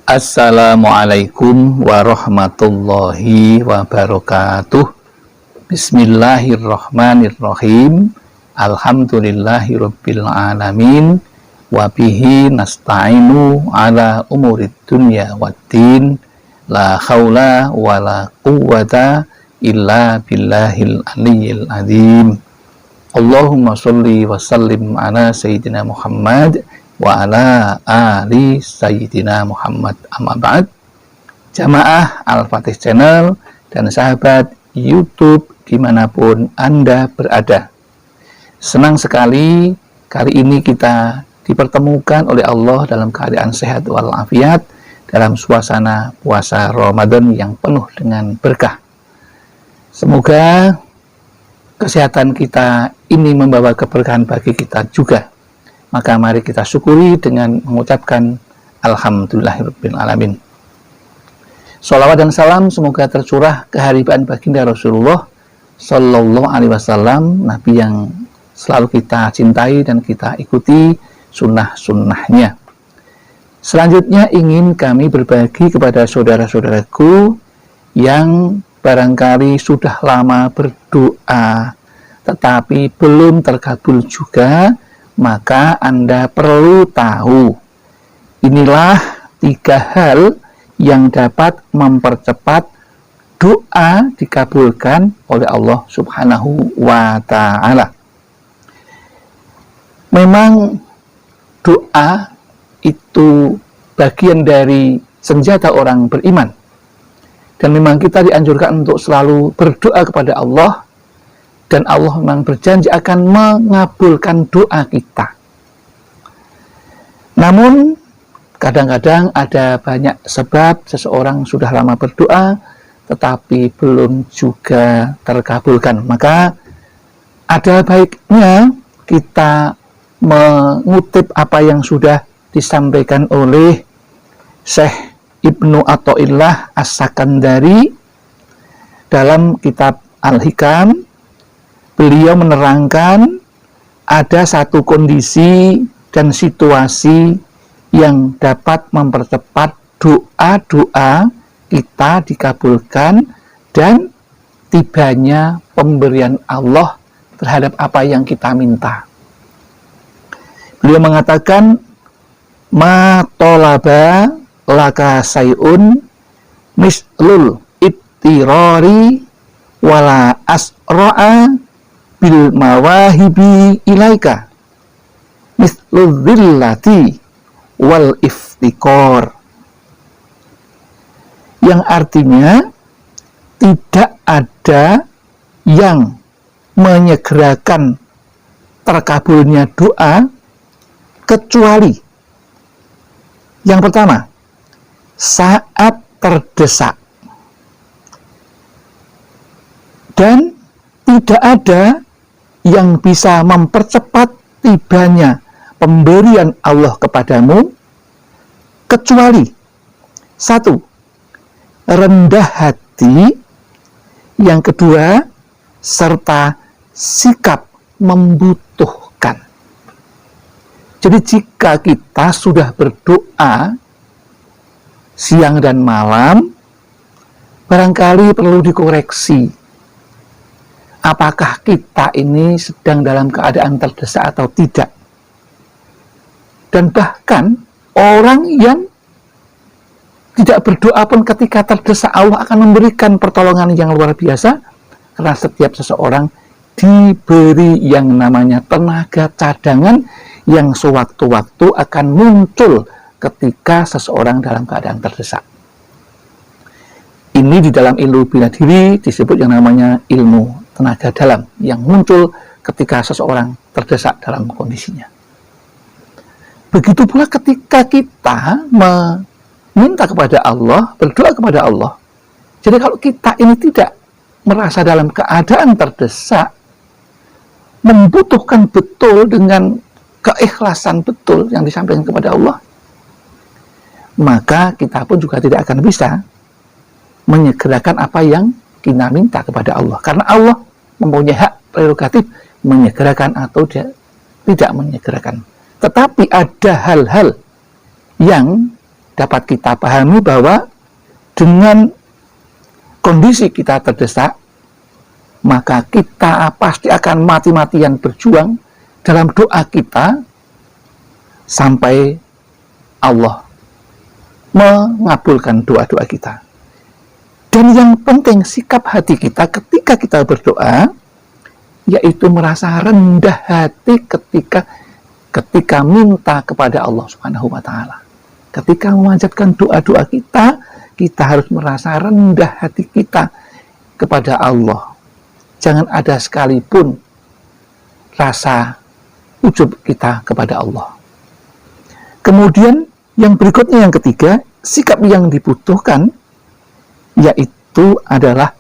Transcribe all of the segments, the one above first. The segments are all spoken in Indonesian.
Assalamualaikum warahmatullahi wabarakatuh. Bismillahirrahmanirrahim. Alhamdulillahirabbil alamin. Wa bihi nasta'inu ala umurid dunya waddin. La haula wala quwwata illa billahil aliyyil azim. Allahumma sholli wa sallim ala sayyidina Muhammad wa ala ali sayyidina Muhammad. Amma ba'd. Jamaah Al-Fatih Channel dan sahabat YouTube dimanapun Anda berada, senang sekali kali ini kita dipertemukan oleh Allah dalam keadaan sehat walafiat dalam suasana puasa Ramadan yang penuh dengan berkah. Semoga kesehatan kita ini membawa keberkahan bagi kita juga. Maka mari kita syukuri dengan mengucapkan Alhamdulillahirabbil alamin. Sholawat dan salam semoga tercurah keharibaan baginda Rasulullah Sallallahu Alaihi Wasallam, Nabi yang selalu kita cintai dan kita ikuti sunnah-sunnahnya. Selanjutnya ingin kami berbagi kepada saudara-saudaraku yang barangkali sudah lama berdoa tetapi belum terkabul juga. Maka Anda perlu tahu, inilah 3 hal yang dapat mempercepat doa dikabulkan oleh Allah Subhanahu wa Ta'ala. Memang doa itu bagian dari senjata orang beriman, dan memang kita dianjurkan untuk selalu berdoa kepada Allah. Dan Allah memang berjanji akan mengabulkan doa kita. Namun, kadang-kadang ada banyak sebab seseorang sudah lama berdoa, tetapi belum juga terkabulkan. Maka, ada baiknya kita mengutip apa yang sudah disampaikan oleh Syekh Ibnu Athaillah As-Sakandari dalam kitab Al-Hikam. Beliau menerangkan ada satu kondisi dan situasi yang dapat mempercepat doa-doa kita dikabulkan dan tibanya pemberian Allah terhadap apa yang kita minta. Beliau mengatakan, ma tolaba laka sayun mislul ittirari wala asra'a bil mawahibi ilaika mislu dhillati wal iftikor, yang artinya tidak ada yang menyegerakan terkabulnya doa kecuali yang pertama, saat terdesak, dan tidak ada yang bisa mempercepat tibanya pemberian Allah kepadamu kecuali 1, rendah hati, yang kedua, serta sikap membutuhkan. Jadi jika kita sudah berdoa siang dan malam, barangkali perlu dikoreksi. Apakah kita ini sedang dalam keadaan terdesak atau tidak? Dan bahkan orang yang tidak berdoa pun ketika terdesak, Allah akan memberikan pertolongan yang luar biasa, karena setiap seseorang diberi yang namanya tenaga cadangan yang sewaktu-waktu akan muncul ketika seseorang dalam keadaan terdesak. Ini di dalam ilmu bela diri disebut yang namanya ilmu tenaga dalam, yang muncul ketika seseorang terdesak dalam kondisinya. Begitu pula ketika kita meminta kepada Allah, berdoa kepada Allah. Jadi kalau kita ini tidak merasa dalam keadaan terdesak, membutuhkan betul dengan keikhlasan betul yang disampaikan kepada Allah, maka kita pun juga tidak akan bisa menyegerakan apa yang kita minta kepada Allah, karena Allah mempunyai hak prerogatif menyegerakan atau tidak menyegerakan. Tetapi ada hal-hal yang dapat kita pahami bahwa dengan kondisi kita terdesak, maka kita pasti akan mati-matian berjuang dalam doa kita sampai Allah mengabulkan doa-doa kita. Dan yang penting sikap hati kita ketika kita berdoa, yaitu merasa rendah hati ketika minta kepada Allah Subhanahu wa Ta'ala. Ketika memanjatkan doa-doa kita, kita harus merasa rendah hati kita kepada Allah. Jangan ada sekalipun rasa ujub kita kepada Allah. Kemudian yang berikutnya, yang ketiga, sikap yang dibutuhkan yaitu adalah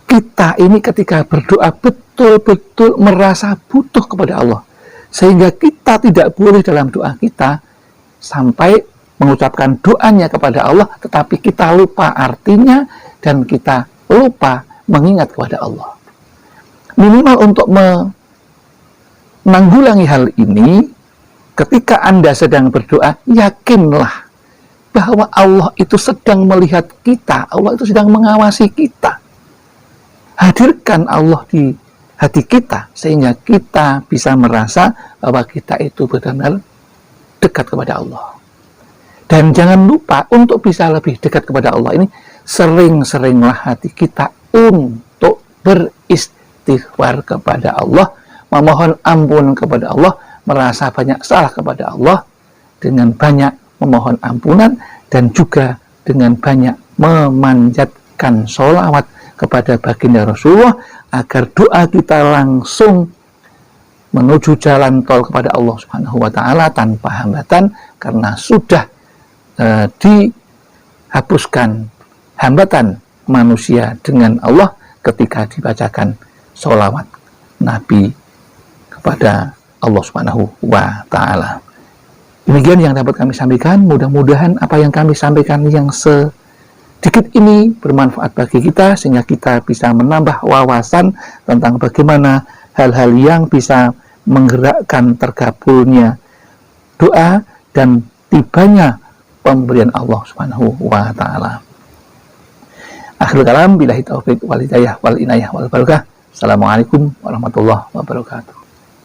kita ini ketika berdoa betul-betul merasa butuh kepada Allah, sehingga kita tidak boleh dalam doa kita sampai mengucapkan doanya kepada Allah tetapi kita lupa artinya dan kita lupa mengingat kepada Allah. Minimal untuk menanggulangi hal ini, ketika Anda sedang berdoa, yakinlah bahwa Allah itu sedang melihat kita, Allah itu sedang mengawasi kita. Hadirkan Allah di hati kita, sehingga kita bisa merasa bahwa kita itu benar-benar dekat kepada Allah. Dan jangan lupa untuk bisa lebih dekat kepada Allah ini, sering-seringlah hati kita untuk beristighfar kepada Allah, memohon ampun kepada Allah, merasa banyak salah kepada Allah, dengan banyak memohon ampunan, dan juga dengan banyak memanjatkan sholawat kepada baginda Rasulullah, agar doa kita langsung menuju jalan tol kepada Allah Subhanahu wa Ta'ala tanpa hambatan, karena sudah dihapuskan hambatan manusia dengan Allah ketika dibacakan sholawat Nabi kepada Allah Subhanahu wa Ta'ala. Demikian yang dapat kami sampaikan. Mudah-mudahan apa yang kami sampaikan yang sedikit ini bermanfaat bagi kita, sehingga kita bisa menambah wawasan tentang bagaimana hal-hal yang bisa menggerakkan terkabulnya doa dan tibanya pemberian Allah Subhanahu wa Ta'ala. Akhirul kalam, billahi taufiq wal hidayah wal inayah wal barakah. Assalamualaikum warahmatullahi wabarakatuh.